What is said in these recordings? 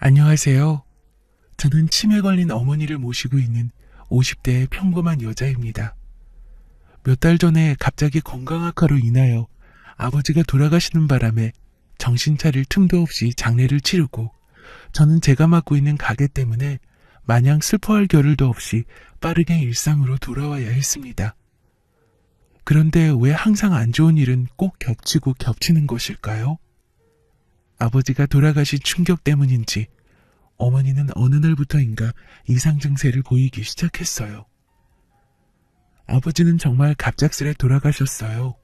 안녕하세요. 저는 치매 걸린 어머니를 모시고 있는 50대의 평범한 여자입니다. 몇 달 전에 갑자기 건강악화로 인하여 아버지가 돌아가시는 바람에 정신 차릴 틈도 없이 장례를 치르고 저는 제가 맡고 있는 가게 때문에 마냥 슬퍼할 겨를도 없이 빠르게 일상으로 돌아와야 했습니다. 그런데 왜 항상 안 좋은 일은 꼭 겹치고 겹치는 것일까요? 아버지가 돌아가신 충격 때문인지 어머니는 어느 날부터인가 이상 증세를 보이기 시작했어요. 아버지는 정말 갑작스레 돌아가셨어요.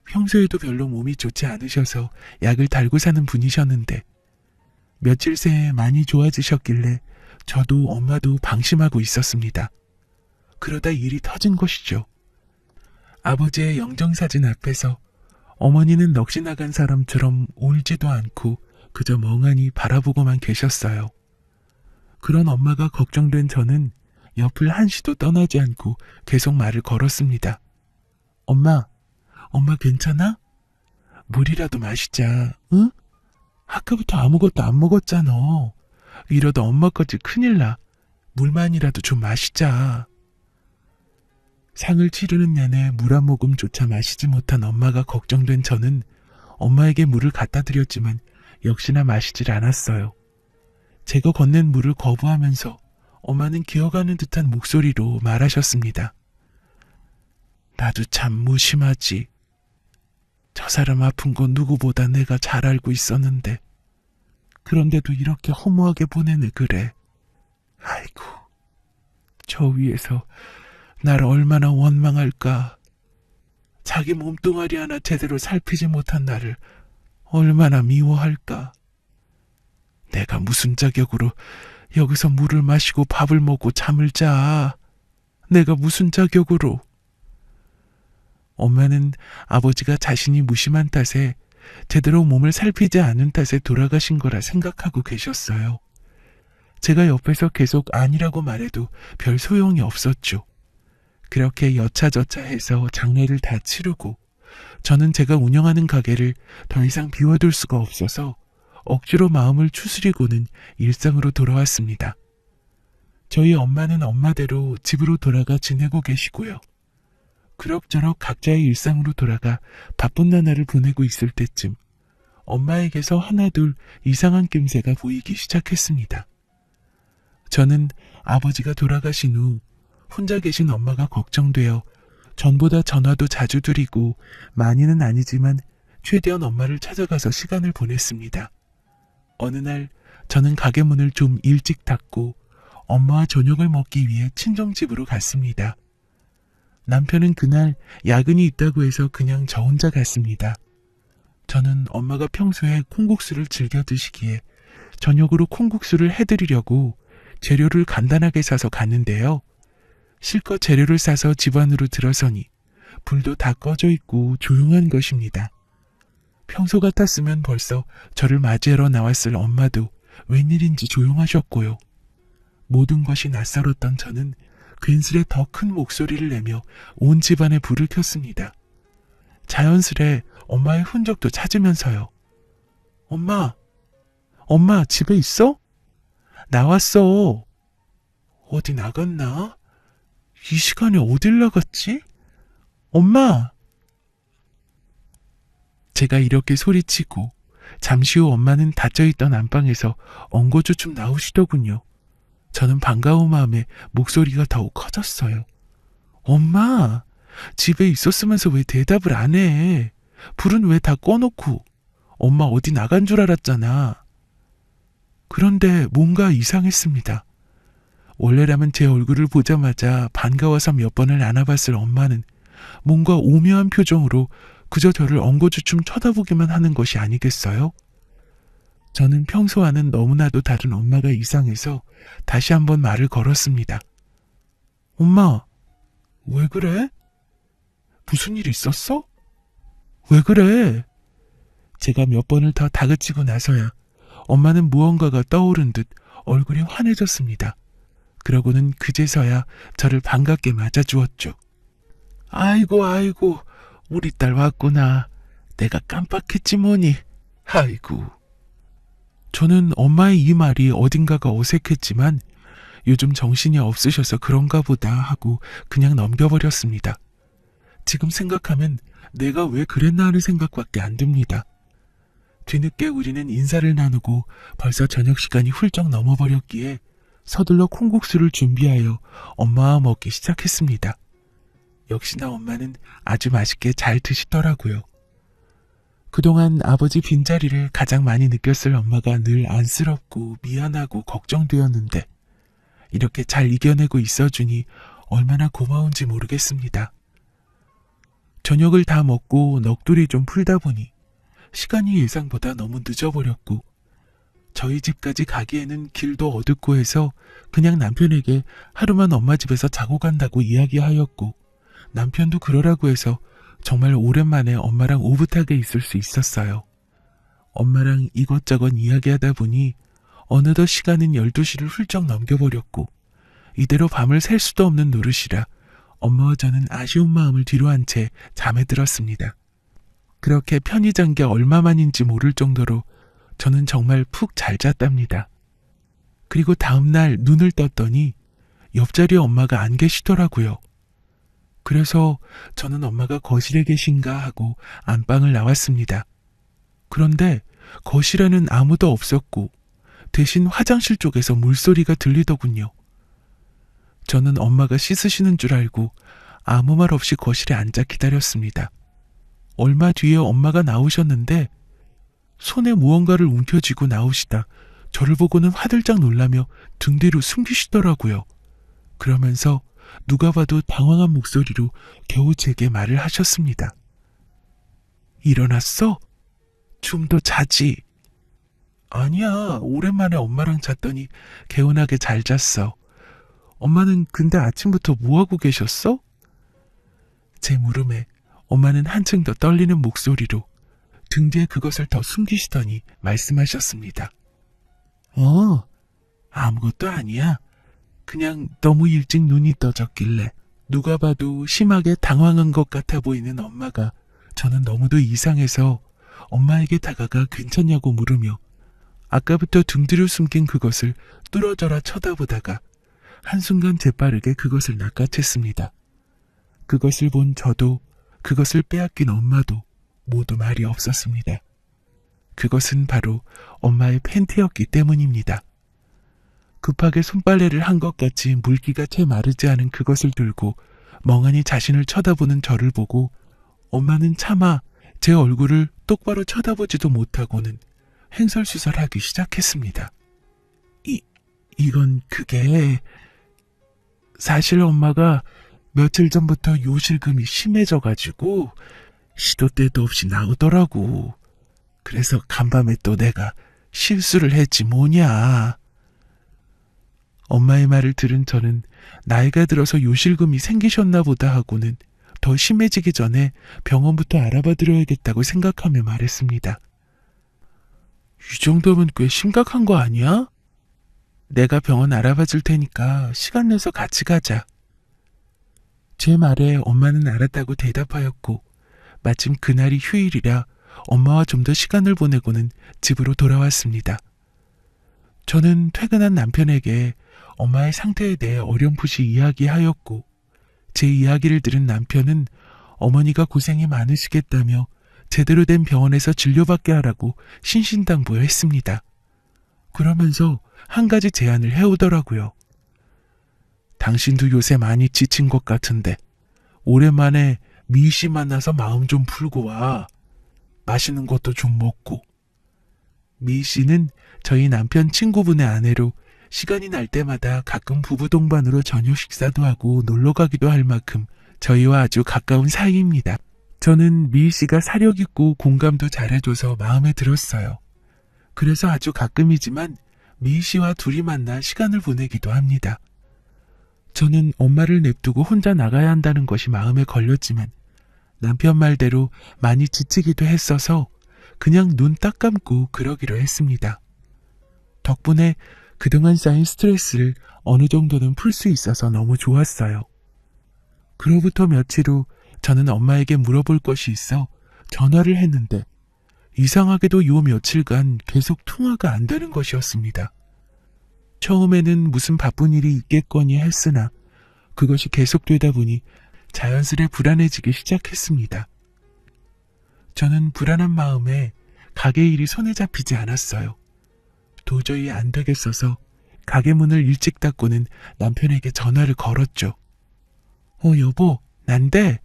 평소에도 별로 몸이 좋지 않으셔서 약을 달고 사는 분이셨는데 며칠 새에 많이 좋아지셨길래 저도 엄마도 방심하고 있었습니다. 그러다 일이 터진 것이죠. 아버지의 영정사진 앞에서 어머니는 넋이 나간 사람처럼 울지도 않고 그저 멍하니 바라보고만 계셨어요. 그런 엄마가 걱정된 저는 옆을 한시도 떠나지 않고 계속 말을 걸었습니다. 엄마 괜찮아? 물이라도 마시자, 응? 아까부터 아무것도 안 먹었잖아. 이러다 엄마까지 큰일 나. 물만이라도 좀 마시자. 상을 치르는 내내 물 한 모금조차 마시지 못한 엄마가 걱정된 저는 엄마에게 물을 갖다 드렸지만 역시나 마시질 않았어요. 제가 건넨 물을 거부하면서 엄마는 기어가는 듯한 목소리로 말하셨습니다. 나도 참 무심하지. 저 사람 아픈 건 누구보다 내가 잘 알고 있었는데 그런데도 이렇게 허무하게 보내네 그래. 아이고, 저 위에서 날 얼마나 원망할까. 자기 몸뚱아리 하나 제대로 살피지 못한 나를 얼마나 미워할까. 내가 무슨 자격으로 여기서 물을 마시고 밥을 먹고 잠을 자. 내가 무슨 자격으로. 엄마는 아버지가 자신이 무심한 탓에 제대로 몸을 살피지 않은 탓에 돌아가신 거라 생각하고 계셨어요. 제가 옆에서 계속 아니라고 말해도 별 소용이 없었죠. 그렇게 여차저차해서 장례를 다 치르고 저는 제가 운영하는 가게를 더 이상 비워둘 수가 없어서 억지로 마음을 추스리고는 일상으로 돌아왔습니다. 저희 엄마는 엄마대로 집으로 돌아가 지내고 계시고요. 그럭저럭 각자의 일상으로 돌아가 바쁜 나날을 보내고 있을 때쯤 엄마에게서 하나둘 이상한 낌새가 보이기 시작했습니다. 저는 아버지가 돌아가신 후 혼자 계신 엄마가 걱정되어 전보다 전화도 자주 드리고 많이는 아니지만 최대한 엄마를 찾아가서 시간을 보냈습니다. 어느 날 저는 가게 문을 좀 일찍 닫고 엄마와 저녁을 먹기 위해 친정집으로 갔습니다. 남편은 그날 야근이 있다고 해서 그냥 저 혼자 갔습니다. 저는 엄마가 평소에 콩국수를 즐겨 드시기에 저녁으로 콩국수를 해드리려고 재료를 간단하게 사서 갔는데요. 실컷 재료를 싸서 집 안으로 들어서니 불도 다 꺼져 있고 조용한 것입니다. 평소 같았으면 벌써 저를 맞이하러 나왔을 엄마도 웬일인지 조용하셨고요. 모든 것이 낯설었던 저는 괜스레 더 큰 목소리를 내며 온 집안에 불을 켰습니다. 자연스레 엄마의 흔적도 찾으면서요. 엄마 집에 있어? 나왔어. 어디 나갔나? 이 시간에 어딜 나갔지? 엄마! 제가 이렇게 소리치고 잠시 후 엄마는 닫혀있던 안방에서 엉거주춤 나오시더군요. 저는 반가운 마음에 목소리가 더욱 커졌어요. 엄마! 집에 있었으면서 왜 대답을 안 해? 불은 왜 다 꺼놓고? 엄마 어디 나간 줄 알았잖아. 그런데 뭔가 이상했습니다. 원래라면 제 얼굴을 보자마자 반가워서 몇 번을 안아봤을 엄마는 뭔가 오묘한 표정으로 그저 저를 엉거주춤 쳐다보기만 하는 것이 아니겠어요? 저는 평소와는 너무나도 다른 엄마가 이상해서 다시 한번 말을 걸었습니다. 엄마, 왜 그래? 무슨 일 있었어? 왜 그래? 제가 몇 번을 더 다그치고 나서야 엄마는 무언가가 떠오른 듯 얼굴이 환해졌습니다. 그러고는 그제서야 저를 반갑게 맞아주었죠. 아이고, 우리 딸 왔구나. 내가 깜빡했지 뭐니. 아이고. 저는 엄마의 이 말이 어딘가가 어색했지만 요즘 정신이 없으셔서 그런가 보다 하고 그냥 넘겨버렸습니다. 지금 생각하면 내가 왜 그랬나 하는 생각밖에 안 듭니다. 뒤늦게 우리는 인사를 나누고 벌써 저녁 시간이 훌쩍 넘어버렸기에 서둘러 콩국수를 준비하여 엄마와 먹기 시작했습니다. 역시나 엄마는 아주 맛있게 잘 드시더라고요. 그동안 아버지 빈자리를 가장 많이 느꼈을 엄마가 늘 안쓰럽고 미안하고 걱정되었는데 이렇게 잘 이겨내고 있어주니 얼마나 고마운지 모르겠습니다. 저녁을 다 먹고 넋두리 좀 풀다 보니 시간이 예상보다 너무 늦어버렸고 저희 집까지 가기에는 길도 어둡고 해서 그냥 남편에게 하루만 엄마 집에서 자고 간다고 이야기하였고 남편도 그러라고 해서 정말 오랜만에 엄마랑 오붓하게 있을 수 있었어요. 엄마랑 이것저것 이야기하다 보니 어느덧 시간은 12시를 훌쩍 넘겨버렸고 이대로 밤을 샐 수도 없는 노릇이라 엄마와 저는 아쉬운 마음을 뒤로한 채 잠에 들었습니다. 그렇게 편히 잔 게 얼마만인지 모를 정도로 저는 정말 푹 잘 잤답니다. 그리고 다음날 눈을 떴더니 옆자리에 엄마가 안 계시더라고요. 그래서 저는 엄마가 거실에 계신가 하고 안방을 나왔습니다. 그런데 거실에는 아무도 없었고 대신 화장실 쪽에서 물소리가 들리더군요. 저는 엄마가 씻으시는 줄 알고 아무 말 없이 거실에 앉아 기다렸습니다. 얼마 뒤에 엄마가 나오셨는데 손에 무언가를 움켜쥐고 나오시다 저를 보고는 화들짝 놀라며 등 뒤로 숨기시더라고요. 그러면서 누가 봐도 당황한 목소리로 겨우 제게 말을 하셨습니다. 일어났어? 좀 더 자지. 아니야, 오랜만에 엄마랑 잤더니 개운하게 잘 잤어. 엄마는 근데 아침부터 뭐하고 계셨어? 제 물음에 엄마는 한층 더 떨리는 목소리로 등 뒤에 그것을 더 숨기시더니 말씀하셨습니다. 아무것도 아니야. 그냥 너무 일찍 눈이 떠졌길래 누가 봐도 심하게 당황한 것 같아 보이는 엄마가 저는 너무도 이상해서 엄마에게 다가가 괜찮냐고 물으며 아까부터 등 뒤로 숨긴 그것을 뚫어져라 쳐다보다가 한순간 재빠르게 그것을 낚아챘습니다. 그것을 본 저도 그것을 빼앗긴 엄마도 모두 말이 없었습니다. 그것은 바로 엄마의 팬티였기 때문입니다. 급하게 손빨래를 한 것 같이 물기가 채 마르지 않은 그것을 들고 멍하니 자신을 쳐다보는 저를 보고 엄마는 차마 제 얼굴을 똑바로 쳐다보지도 못하고는 횡설수설하기 시작했습니다. 이건 그게 사실 엄마가 며칠 전부터 요실금이 심해져가지고 시도 때도 없이 나오더라고. 그래서 간밤에 또 내가 실수를 했지 뭐냐. 엄마의 말을 들은 저는 나이가 들어서 요실금이 생기셨나 보다 하고는 더 심해지기 전에 병원부터 알아봐 드려야겠다고 생각하며 말했습니다. 이 정도면 꽤 심각한 거 아니야? 내가 병원 알아봐 줄 테니까 시간 내서 같이 가자. 제 말에 엄마는 알았다고 대답하였고 마침 그날이 휴일이라 엄마와 좀 더 시간을 보내고는 집으로 돌아왔습니다. 저는 퇴근한 남편에게 엄마의 상태에 대해 어렴풋이 이야기하였고 제 이야기를 들은 남편은 어머니가 고생이 많으시겠다며 제대로 된 병원에서 진료받게 하라고 신신당부했습니다. 그러면서 한 가지 제안을 해오더라고요. 당신도 요새 많이 지친 것 같은데 오랜만에 미희 씨 만나서 마음 좀 풀고 와. 맛있는 것도 좀 먹고. 미희 씨는 저희 남편 친구분의 아내로 시간이 날 때마다 가끔 부부 동반으로 저녁 식사도 하고 놀러 가기도 할 만큼 저희와 아주 가까운 사이입니다. 저는 미희 씨가 사력 있고 공감도 잘해줘서 마음에 들었어요. 그래서 아주 가끔이지만 미희 씨와 둘이 만나 시간을 보내기도 합니다. 저는 엄마를 냅두고 혼자 나가야 한다는 것이 마음에 걸렸지만 남편 말대로 많이 지치기도 했어서 그냥 눈 딱 감고 그러기로 했습니다. 덕분에 그동안 쌓인 스트레스를 어느 정도는 풀 수 있어서 너무 좋았어요. 그로부터 며칠 후 저는 엄마에게 물어볼 것이 있어 전화를 했는데 이상하게도 요 며칠간 계속 통화가 안 되는 것이었습니다. 처음에는 무슨 바쁜 일이 있겠거니 했으나 그것이 계속되다 보니 자연스레 불안해지기 시작했습니다. 저는 불안한 마음에 가게 일이 손에 잡히지 않았어요. 도저히 안 되겠어서 가게 문을 일찍 닫고는 남편에게 전화를 걸었죠. 여보, 난데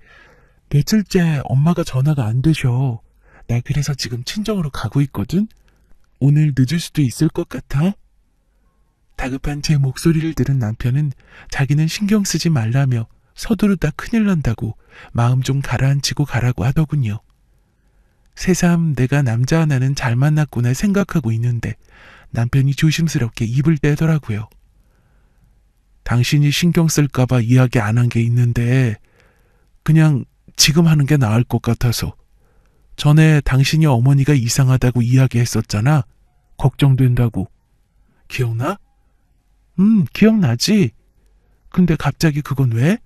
며칠째 엄마가 전화가 안 되셔. 나 그래서 지금 친정으로 가고 있거든? 오늘 늦을 수도 있을 것 같아? 다급한 제 목소리를 들은 남편은 자기는 신경 쓰지 말라며 서두르다 큰일 난다고 마음 좀 가라앉히고 가라고 하더군요. 새삼 내가 남자 하나는 잘 만났구나 생각하고 있는데 남편이 조심스럽게 입을 떼더라고요. 당신이 신경 쓸까봐 이야기 안 한 게 있는데 그냥 지금 하는 게 나을 것 같아서. 전에 당신이 어머니가 이상하다고 이야기했었잖아. 걱정된다고. 기억나? 기억나지? 근데 갑자기 그건 왜?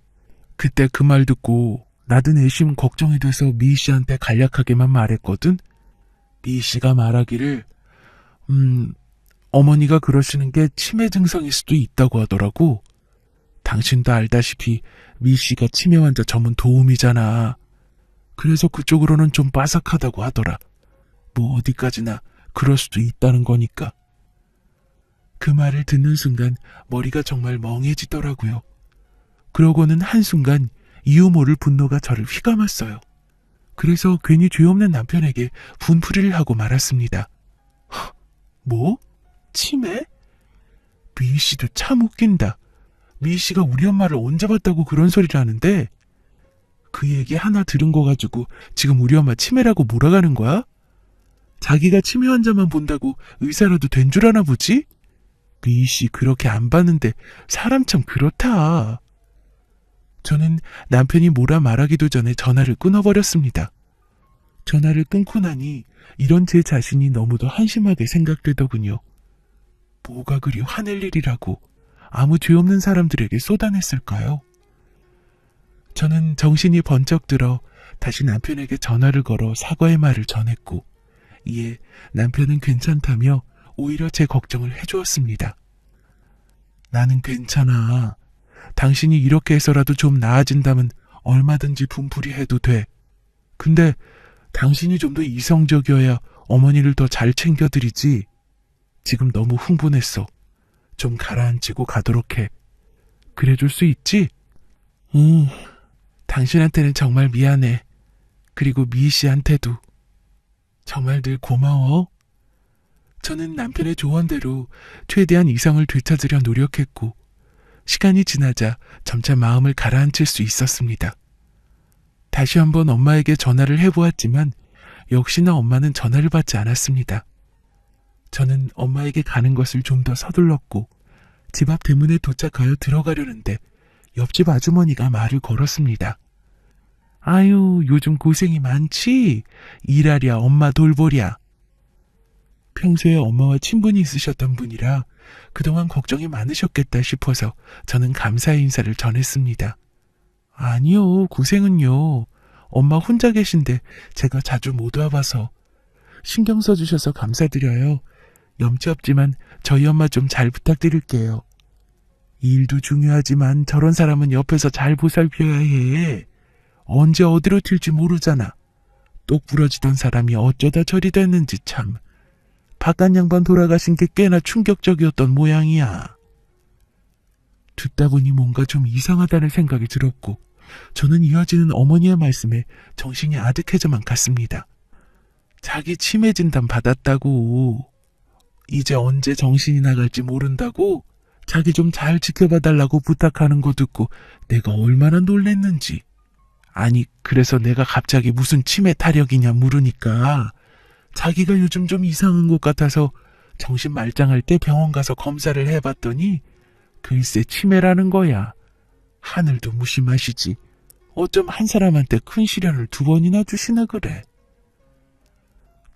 그때 그 말 듣고 나도 내심 걱정이 돼서 미희 씨한테 간략하게만 말했거든. 미희 씨가 말하기를 어머니가 그러시는 게 치매 증상일 수도 있다고 하더라고. 당신도 알다시피 미희 씨가 치매 환자 전문 도우미잖아. 그래서 그쪽으로는 좀 빠삭하다고 하더라. 뭐 어디까지나 그럴 수도 있다는 거니까. 그 말을 듣는 순간 머리가 정말 멍해지더라고요. 그러고는 한순간 이유 모를 분노가 저를 휘감았어요. 그래서 괜히 죄 없는 남편에게 분풀이를 하고 말았습니다. 뭐? 치매? 미희 씨도 참 웃긴다. 미희 씨가 우리 엄마를 언제 봤다고 그런 소리를 하는데 그 얘기 하나 들은 거 가지고 지금 우리 엄마 치매라고 몰아가는 거야? 자기가 치매 환자만 본다고 의사라도 된 줄 아나 보지? 미희 씨 그렇게 안 봤는데 사람 참 그렇다. 저는 남편이 뭐라 말하기도 전에 전화를 끊어버렸습니다. 전화를 끊고 나니 이런 제 자신이 너무도 한심하게 생각되더군요. 뭐가 그리 화낼 일이라고 아무 죄 없는 사람들에게 쏟아냈을까요? 저는 정신이 번쩍 들어 다시 남편에게 전화를 걸어 사과의 말을 전했고 이에 남편은 괜찮다며 오히려 제 걱정을 해주었습니다. 나는 괜찮아. 당신이 이렇게 해서라도 좀 나아진다면 얼마든지 분풀이 해도 돼. 근데 당신이 좀 더 이성적이어야 어머니를 더 잘 챙겨드리지. 지금 너무 흥분했어. 좀 가라앉히고 가도록 해. 그래줄 수 있지? 당신한테는 정말 미안해. 그리고 미희 씨한테도. 정말 늘 고마워. 저는 남편의 조언대로 최대한 이성을 되찾으려 노력했고 시간이 지나자 점차 마음을 가라앉힐 수 있었습니다. 다시 한번 엄마에게 전화를 해보았지만 역시나 엄마는 전화를 받지 않았습니다. 저는 엄마에게 가는 것을 좀 더 서둘렀고 집 앞 대문에 도착하여 들어가려는데 옆집 아주머니가 말을 걸었습니다. 아유, 요즘 고생이 많지? 일하랴 엄마 돌보랴. 평소에 엄마와 친분이 있으셨던 분이라 그동안 걱정이 많으셨겠다 싶어서 저는 감사의 인사를 전했습니다. 아니요, 고생은요. 엄마 혼자 계신데 제가 자주 못 와봐서. 신경 써주셔서 감사드려요. 염치 없지만 저희 엄마 좀 잘 부탁드릴게요. 일도 중요하지만 저런 사람은 옆에서 잘 보살펴야 해. 언제 어디로 튈지 모르잖아. 똑 부러지던 사람이 어쩌다 저리 됐는지 참. 바깥 양반 돌아가신 게 꽤나 충격적이었던 모양이야. 듣다 보니 뭔가 좀 이상하다는 생각이 들었고 저는 이어지는 어머니의 말씀에 정신이 아득해져만 갔습니다. 자기 치매 진단 받았다고. 이제 언제 정신이 나갈지 모른다고. 자기 좀 잘 지켜봐달라고 부탁하는 거 듣고 내가 얼마나 놀랬는지. 아니, 그래서 내가 갑자기 무슨 치매 타령이냐 물으니까 자기가 요즘 좀 이상한 것 같아서 정신 말짱할 때 병원 가서 검사를 해봤더니 글쎄 치매라는 거야. 하늘도 무심하시지. 어쩜 한 사람한테 큰 시련을 2번이나 주시나 그래.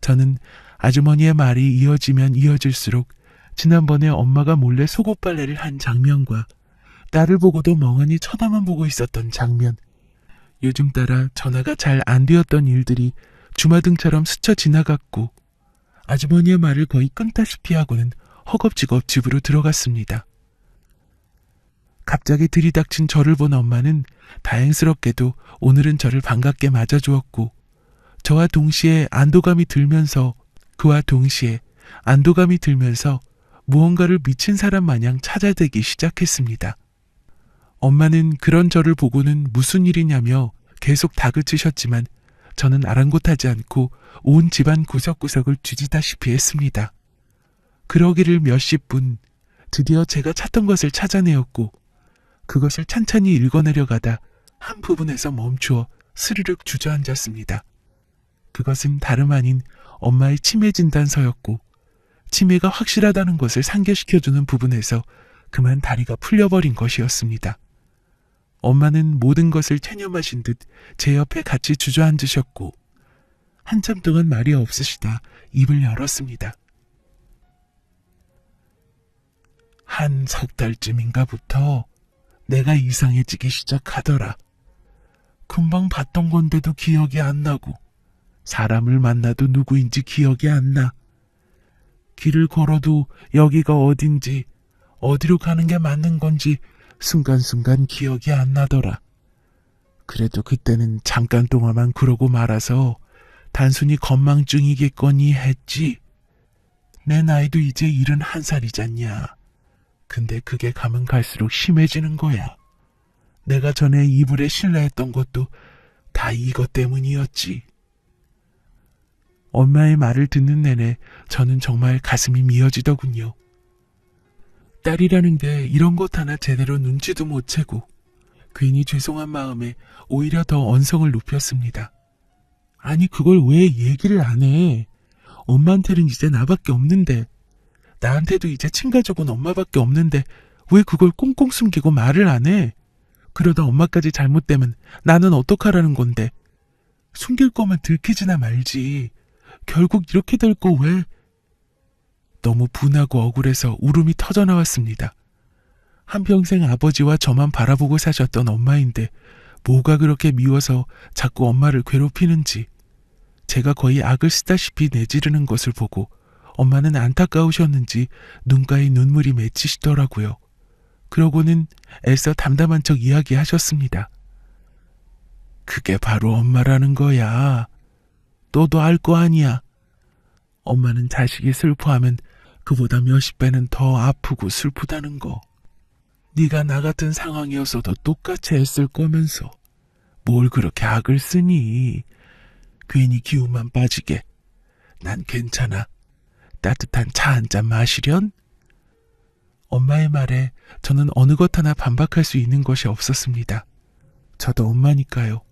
저는 아주머니의 말이 이어지면 이어질수록 지난번에 엄마가 몰래 속옷 빨래를 한 장면과 딸을 보고도 멍하니 쳐다만 보고 있었던 장면, 요즘 따라 전화가 잘 안 되었던 일들이 주마등처럼 스쳐 지나갔고 아주머니의 말을 거의 끊다시피 하고는 허겁지겁 집으로 들어갔습니다. 갑자기 들이닥친 저를 본 엄마는 다행스럽게도 오늘은 저를 반갑게 맞아주었고 그와 동시에 안도감이 들면서 무언가를 미친 사람 마냥 찾아대기 시작했습니다. 엄마는 그런 저를 보고는 무슨 일이냐며 계속 다그치셨지만 저는 아랑곳하지 않고 온 집안 구석구석을 뒤지다시피 했습니다. 그러기를 몇십 분, 드디어 제가 찾던 것을 찾아내었고 그것을 찬찬히 읽어내려가다 한 부분에서 멈추어 스르륵 주저앉았습니다. 그것은 다름 아닌 엄마의 치매 진단서였고 치매가 확실하다는 것을 상기시켜주는 부분에서 그만 다리가 풀려버린 것이었습니다. 엄마는 모든 것을 체념하신 듯 제 옆에 같이 주저앉으셨고 한참 동안 말이 없으시다 입을 열었습니다. 한 석 달쯤인가부터 내가 이상해지기 시작하더라. 금방 봤던 건데도 기억이 안 나고 사람을 만나도 누구인지 기억이 안 나. 길을 걸어도 여기가 어딘지 어디로 가는 게 맞는 건지 순간순간 기억이 안 나더라. 그래도 그때는 잠깐 동안만 그러고 말아서 단순히 건망증이겠거니 했지. 내 나이도 이제 71살이잖냐. 근데 그게 가면 갈수록 심해지는 거야. 내가 전에 이불에 신뢰했던 것도 다 이것 때문이었지. 엄마의 말을 듣는 내내 저는 정말 가슴이 미어지더군요. 딸이라는 게 이런 것 하나 제대로 눈치도 못 채고 괜히 죄송한 마음에 오히려 더 언성을 높였습니다. 아니 그걸 왜 얘기를 안 해? 엄마한테는 이제 나밖에 없는데 나한테도 이제 친가족은 엄마밖에 없는데 왜 그걸 꽁꽁 숨기고 말을 안 해? 그러다 엄마까지 잘못되면 나는 어떡하라는 건데. 숨길 거면 들키지나 말지. 결국 이렇게 될 거 왜? 너무 분하고 억울해서 울음이 터져나왔습니다. 한평생 아버지와 저만 바라보고 사셨던 엄마인데 뭐가 그렇게 미워서 자꾸 엄마를 괴롭히는지 제가 거의 악을 쓰다시피 내지르는 것을 보고 엄마는 안타까우셨는지 눈가에 눈물이 맺히시더라고요. 그러고는 애써 담담한 척 이야기하셨습니다. 그게 바로 엄마라는 거야. 너도 알 거 아니야. 엄마는 자식이 슬퍼하면 그보다 몇십 배는 더 아프고 슬프다는 거. 네가 나 같은 상황이었어도 똑같이 했을 거면서 뭘 그렇게 악을 쓰니. 괜히 기운만 빠지게. 난 괜찮아. 따뜻한 차 한 잔 마시련? 엄마의 말에 저는 어느 것 하나 반박할 수 있는 것이 없었습니다. 저도 엄마니까요.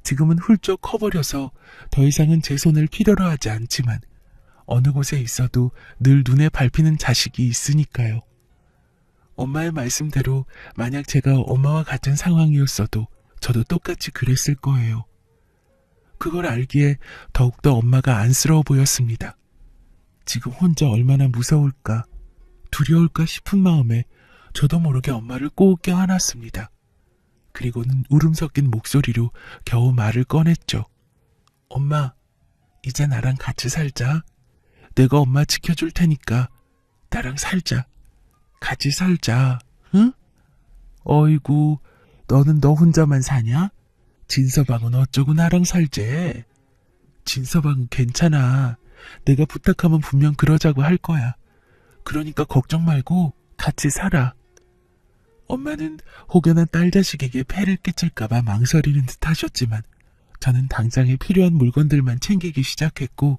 지금은 훌쩍 커버려서 더 이상은 제 손을 필요로 하지 않지만 어느 곳에 있어도 늘 눈에 밟히는 자식이 있으니까요. 엄마의 말씀대로 만약 제가 엄마와 같은 상황이었어도 저도 똑같이 그랬을 거예요. 그걸 알기에 더욱더 엄마가 안쓰러워 보였습니다. 지금 혼자 얼마나 무서울까, 두려울까 싶은 마음에 저도 모르게 엄마를 꼭 껴안았습니다. 그리고는 울음 섞인 목소리로 겨우 말을 꺼냈죠. 엄마, 이제 나랑 같이 살자. 내가 엄마 지켜줄 테니까 나랑 살자. 같이 살자. 응? 어이구, 너는 너 혼자만 사냐? 진서방은 어쩌고 나랑 살재? 진서방은 괜찮아. 내가 부탁하면 분명 그러자고 할 거야. 그러니까 걱정 말고 같이 살아. 엄마는 혹여나 딸 자식에게 폐를 끼칠까봐 망설이는 듯 하셨지만 저는 당장에 필요한 물건들만 챙기기 시작했고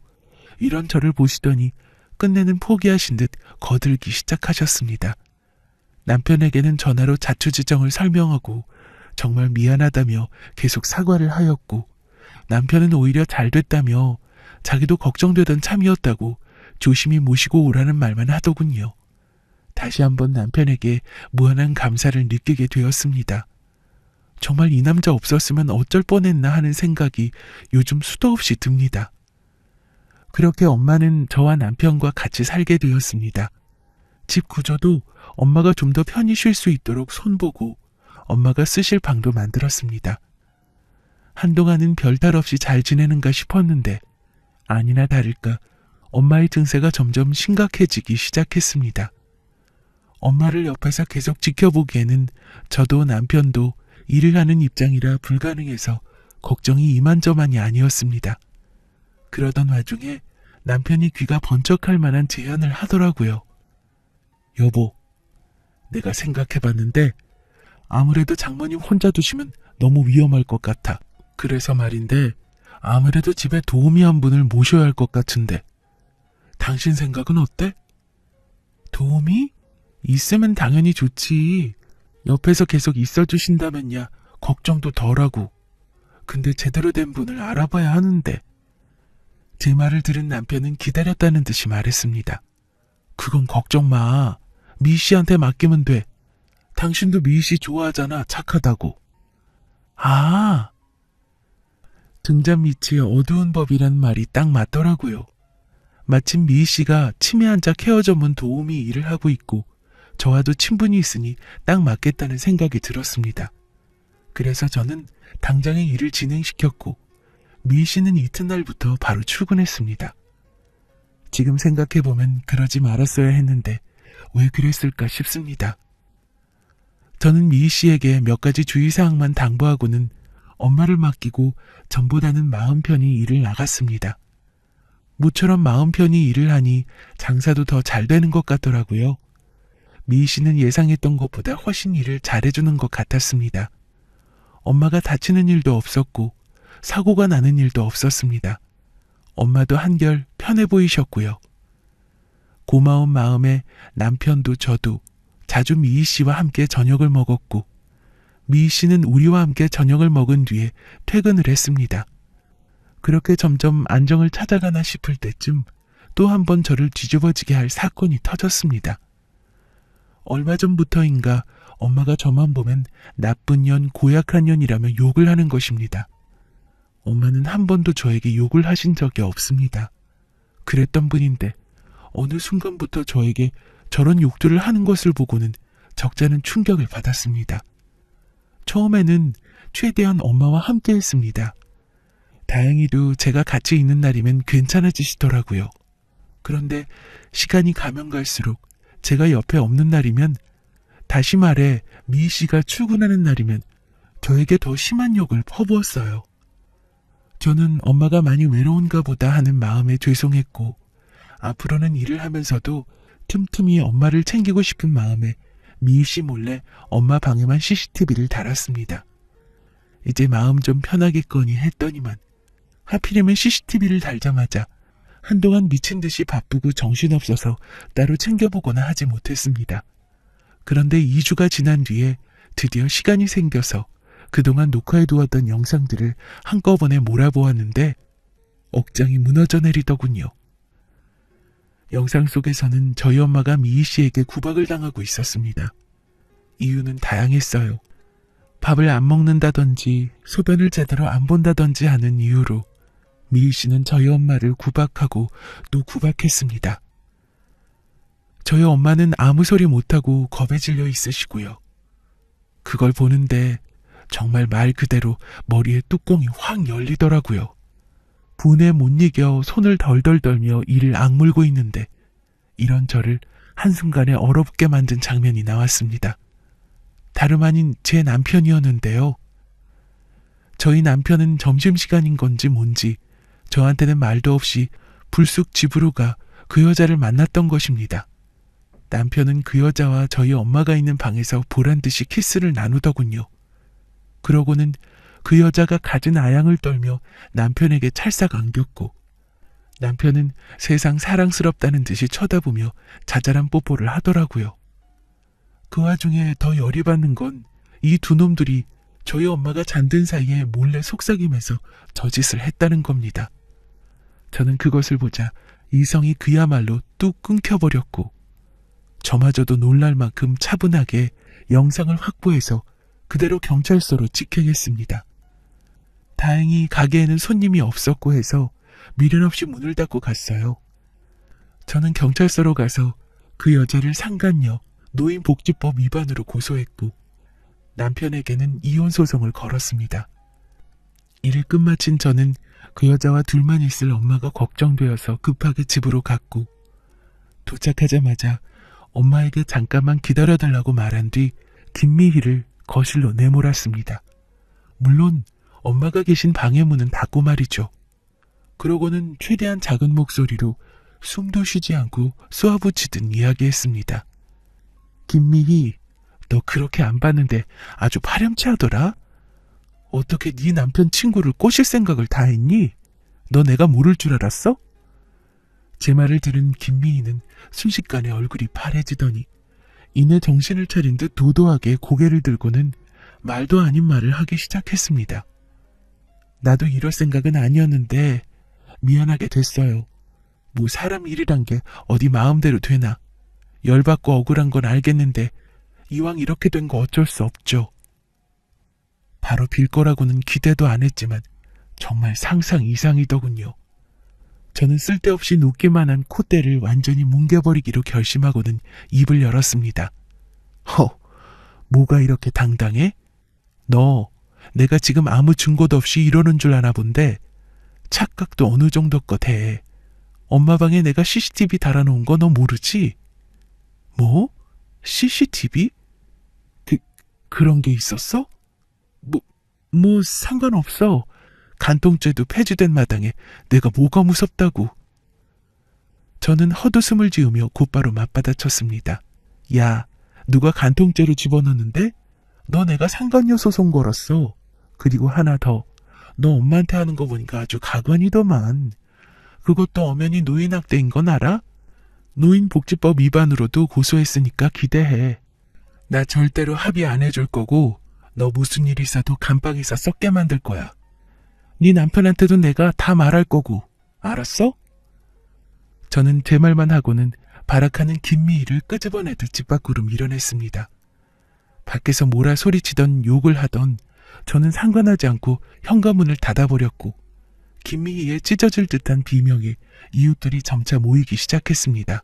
이런 저를 보시더니 끝내는 포기하신 듯 거들기 시작하셨습니다. 남편에게는 전화로 자초지정을 설명하고 정말 미안하다며 계속 사과를 하였고 남편은 오히려 잘 됐다며 자기도 걱정되던 참이었다고 조심히 모시고 오라는 말만 하더군요. 다시 한번 남편에게 무한한 감사를 느끼게 되었습니다. 정말 이 남자 없었으면 어쩔 뻔했나 하는 생각이 요즘 수도 없이 듭니다. 그렇게 엄마는 저와 남편과 같이 살게 되었습니다. 집 구조도 엄마가 좀 더 편히 쉴 수 있도록 손보고 엄마가 쓰실 방도 만들었습니다. 한동안은 별탈 없이 잘 지내는가 싶었는데 아니나 다를까 엄마의 증세가 점점 심각해지기 시작했습니다. 엄마를 옆에서 계속 지켜보기에는 저도 남편도 일을 하는 입장이라 불가능해서 걱정이 이만저만이 아니었습니다. 그러던 와중에 남편이 귀가 번쩍할 만한 제안을 하더라고요. 여보, 내가 생각해봤는데 아무래도 장모님 혼자 두시면 너무 위험할 것 같아. 그래서 말인데 아무래도 집에 도우미 한 분을 모셔야 할 것 같은데 당신 생각은 어때? 도우미? 있으면 당연히 좋지. 옆에서 계속 있어주신다면야 걱정도 덜하고. 근데 제대로 된 분을 알아봐야 하는데. 제 말을 들은 남편은 기다렸다는 듯이 말했습니다. 그건 걱정 마. 미희 씨한테 맡기면 돼. 당신도 미희 씨 좋아하잖아. 착하다고. 아, 등잔 밑이 어두운 법이란 말이 딱 맞더라고요. 마침 미희 씨가 치매 환자 케어 전문 도우미 일을 하고 있고 저와도 친분이 있으니 딱 맞겠다는 생각이 들었습니다. 그래서 저는 당장의 일을 진행시켰고 미희 씨는 이튿날부터 바로 출근했습니다. 지금 생각해보면 그러지 말았어야 했는데 왜 그랬을까 싶습니다. 저는 미희 씨에게 몇 가지 주의사항만 당부하고는 엄마를 맡기고 전보다는 마음 편히 일을 나갔습니다. 모처럼 마음 편히 일을 하니 장사도 더 잘 되는 것 같더라고요. 미희 씨는 예상했던 것보다 훨씬 일을 잘해주는 것 같았습니다. 엄마가 다치는 일도 없었고 사고가 나는 일도 없었습니다. 엄마도 한결 편해 보이셨고요. 고마운 마음에 남편도 저도 자주 미희 씨와 함께 저녁을 먹었고 미희 씨는 우리와 함께 저녁을 먹은 뒤에 퇴근을 했습니다. 그렇게 점점 안정을 찾아가나 싶을 때쯤 또 한 번 저를 뒤집어지게 할 사건이 터졌습니다. 얼마 전부터인가 엄마가 저만 보면 나쁜 년, 고약한 년이라며 욕을 하는 것입니다. 엄마는 한 번도 저에게 욕을 하신 적이 없습니다. 그랬던 분인데 어느 순간부터 저에게 저런 욕들을 하는 것을 보고는 적잖은 충격을 받았습니다. 처음에는 최대한 엄마와 함께 했습니다. 다행히도 제가 같이 있는 날이면 괜찮아지시더라고요. 그런데 시간이 가면 갈수록 제가 옆에 없는 날이면, 다시 말해 미희 씨가 출근하는 날이면 저에게 더 심한 욕을 퍼부었어요. 저는 엄마가 많이 외로운가 보다 하는 마음에 죄송했고 앞으로는 일을 하면서도 틈틈이 엄마를 챙기고 싶은 마음에 미희 씨 몰래 엄마 방에만 CCTV를 달았습니다. 이제 마음 좀 편하겠거니 했더니만 하필이면 CCTV를 달자마자 한동안 미친 듯이 바쁘고 정신없어서 따로 챙겨보거나 하지 못했습니다. 그런데 2주가 지난 뒤에 드디어 시간이 생겨서 그동안 녹화해두었던 영상들을 한꺼번에 몰아보았는데 억장이 무너져 내리더군요. 영상 속에서는 저희 엄마가 미희 씨에게 구박을 당하고 있었습니다. 이유는 다양했어요. 밥을 안 먹는다든지 소변을 제대로 안 본다든지 하는 이유로 미희 씨는 저희 엄마를 구박하고 또 구박했습니다. 저희 엄마는 아무 소리 못하고 겁에 질려 있으시고요. 그걸 보는데 정말 말 그대로 머리에 뚜껑이 확 열리더라고요. 분에 못 이겨 손을 덜덜 떨며 이를 악물고 있는데 이런 저를 한순간에 얼어붙게 만든 장면이 나왔습니다. 다름 아닌 제 남편이었는데요. 저희 남편은 점심시간인 건지 뭔지 저한테는 말도 없이 불쑥 집으로 가 그 여자를 만났던 것입니다. 남편은 그 여자와 저희 엄마가 있는 방에서 보란듯이 키스를 나누더군요. 그러고는 그 여자가 갖은 아양을 떨며 남편에게 찰싹 안겼고 남편은 세상 사랑스럽다는 듯이 쳐다보며 자잘한 뽀뽀를 하더라고요. 그 와중에 더 열이 받는 건 이 두 놈들이 저희 엄마가 잠든 사이에 몰래 속삭이면서 저 짓을 했다는 겁니다. 저는 그것을 보자 이성이 그야말로 뚝 끊겨버렸고 저마저도 놀랄 만큼 차분하게 영상을 확보해서 그대로 경찰서로 직행했습니다. 다행히 가게에는 손님이 없었고 해서 미련 없이 문을 닫고 갔어요. 저는 경찰서로 가서 그 여자를 상간녀, 노인복지법 위반으로 고소했고 남편에게는 이혼 소송을 걸었습니다. 일을 끝마친 저는 그 여자와 둘만 있을 엄마가 걱정되어서 급하게 집으로 갔고, 도착하자마자 엄마에게 잠깐만 기다려달라고 말한 뒤 김미희를 거실로 내몰았습니다. 물론 엄마가 계신 방의 문은 닫고 말이죠. 그러고는 최대한 작은 목소리로 숨도 쉬지 않고 쏘아붙이듯 이야기했습니다. 김미희, 너 그렇게 안 봤는데 아주 파렴치하더라? 어떻게 네 남편 친구를 꼬실 생각을 다 했니? 너 내가 모를 줄 알았어? 제 말을 들은 김미희는 순식간에 얼굴이 파래지더니 이내 정신을 차린 듯 도도하게 고개를 들고는 말도 아닌 말을 하기 시작했습니다. 나도 이럴 생각은 아니었는데 미안하게 됐어요. 뭐 사람 일이란 게 어디 마음대로 되나. 열받고 억울한 건 알겠는데 이왕 이렇게 된 거 어쩔 수 없죠. 바로 빌 거라고는 기대도 안 했지만 정말 상상 이상이더군요. 저는 쓸데없이 높기만 한 콧대를 완전히 뭉개버리기로 결심하고는 입을 열었습니다. 뭐가 이렇게 당당해? 너, 내가 지금 아무 증거도 없이 이러는 줄 아나 본데 착각도 어느 정도껏 해. 엄마 방에 내가 CCTV 달아놓은 거 너 모르지? 뭐? CCTV? 그런 게 있었어? 뭐 상관없어. 간통죄도 폐지된 마당에 내가 뭐가 무섭다고. 저는 헛웃음을 지으며 곧바로 맞받아쳤습니다. 야, 누가 간통죄로 집어넣는데? 너 내가 상간녀 소송 걸었어. 그리고 하나 더. 너 엄마한테 하는 거 보니까 아주 가관이더만. 그것도 엄연히 노인학대인 건 알아? 노인복지법 위반으로도 고소했으니까 기대해. 나 절대로 합의 안 해줄 거고 너 무슨 일 있어도 감방에서 썩게 만들 거야. 네 남편한테도 내가 다 말할 거고. 알았어? 저는 제 말만 하고는 발악하는 김미희를 끄집어내듯 집 밖으로 밀어냈습니다. 밖에서 뭐라 소리치던 욕을 하던 저는 상관하지 않고 현관문을 닫아버렸고 김미희의 찢어질 듯한 비명에 이웃들이 점차 모이기 시작했습니다.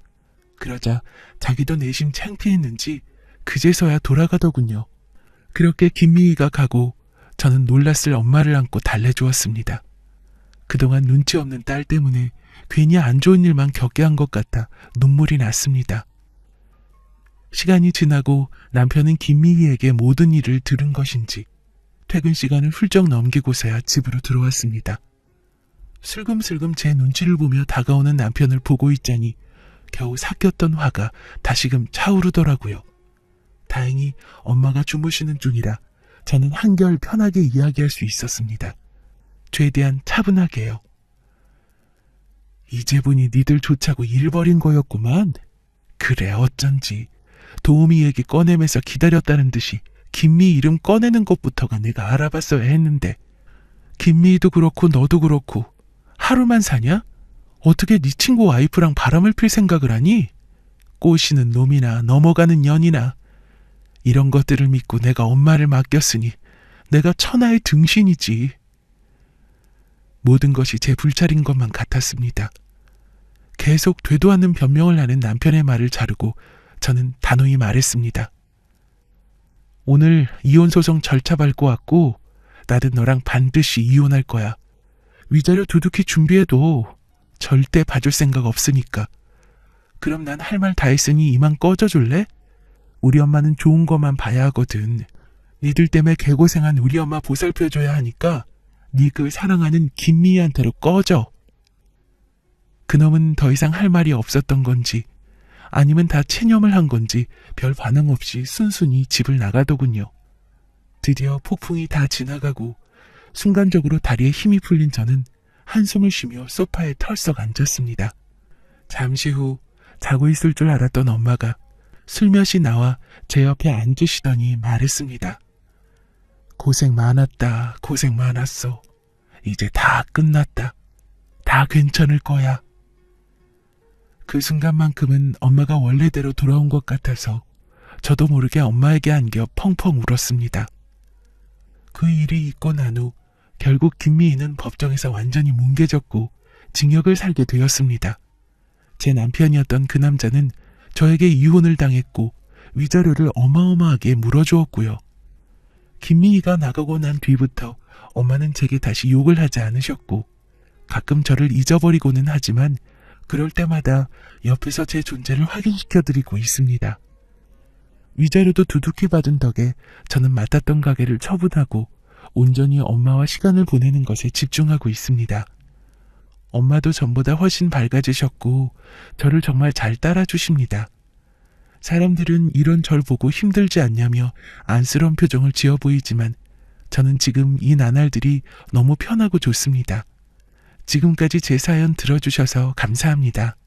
그러자 자기도 내심 창피했는지 그제서야 돌아가더군요. 그렇게 김미희가 가고 저는 놀랐을 엄마를 안고 달래주었습니다. 그동안 눈치 없는 딸 때문에 괜히 안 좋은 일만 겪게 한 것 같아 눈물이 났습니다. 시간이 지나고 남편은 김미희에게 모든 일을 들은 것인지 퇴근 시간을 훌쩍 넘기고서야 집으로 들어왔습니다. 슬금슬금 제 눈치를 보며 다가오는 남편을 보고 있자니 겨우 삭혔던 화가 다시금 차오르더라고요. 다행히 엄마가 주무시는 중이라 저는 한결 편하게 이야기할 수 있었습니다. 최대한 차분하게요. 이제 보니 니들 좋자고 일 벌인 거였구만. 그래 어쩐지 도우미 얘기 꺼내면서 기다렸다는 듯이 김미 이름 꺼내는 것부터가 내가 알아봤어야 했는데 김미도 그렇고 너도 그렇고 하루만 사냐? 어떻게 네 친구 와이프랑 바람을 필 생각을 하니? 꼬시는 놈이나 넘어가는 년이나 이런 것들을 믿고 내가 엄마를 맡겼으니 내가 천하의 등신이지. 모든 것이 제 불찰인 것만 같았습니다. 계속 되도 않는 변명을 하는 남편의 말을 자르고 저는 단호히 말했습니다. 오늘 이혼소송 절차 밟고 왔고 나는 너랑 반드시 이혼할 거야. 위자료 두둑히 준비해도 절대 봐줄 생각 없으니까. 그럼 난 할 말 다 했으니 이만 꺼져줄래? 우리 엄마는 좋은 것만 봐야 하거든. 니들 때문에 개고생한 우리 엄마 보살펴줘야 하니까 니 그 사랑하는 김미희한테로 꺼져. 그놈은 더 이상 할 말이 없었던 건지 아니면 다 체념을 한 건지 별 반응 없이 순순히 집을 나가더군요. 드디어 폭풍이 다 지나가고 순간적으로 다리에 힘이 풀린 저는 한숨을 쉬며 소파에 털썩 앉았습니다. 잠시 후 자고 있을 줄 알았던 엄마가 슬며시 나와 제 옆에 앉으시더니 말했습니다. 고생 많았다. 고생 많았어. 이제 다 끝났다. 다 괜찮을 거야. 그 순간만큼은 엄마가 원래대로 돌아온 것 같아서 저도 모르게 엄마에게 안겨 펑펑 울었습니다. 그 일이 있고 난 후 결국 김미희는 법정에서 완전히 뭉개졌고 징역을 살게 되었습니다. 제 남편이었던 그 남자는 저에게 이혼을 당했고 위자료를 어마어마하게 물어주었고요. 김미희가 나가고 난 뒤부터 엄마는 제게 다시 욕을 하지 않으셨고 가끔 저를 잊어버리고는 하지만 그럴 때마다 옆에서 제 존재를 확인시켜드리고 있습니다. 위자료도 두둑히 받은 덕에 저는 맡았던 가게를 처분하고 온전히 엄마와 시간을 보내는 것에 집중하고 있습니다. 엄마도 전보다 훨씬 밝아지셨고 저를 정말 잘 따라주십니다. 사람들은 이런 절 보고 힘들지 않냐며 안쓰러운 표정을 지어 보이지만 저는 지금 이 나날들이 너무 편하고 좋습니다. 지금까지 제 사연 들어주셔서 감사합니다.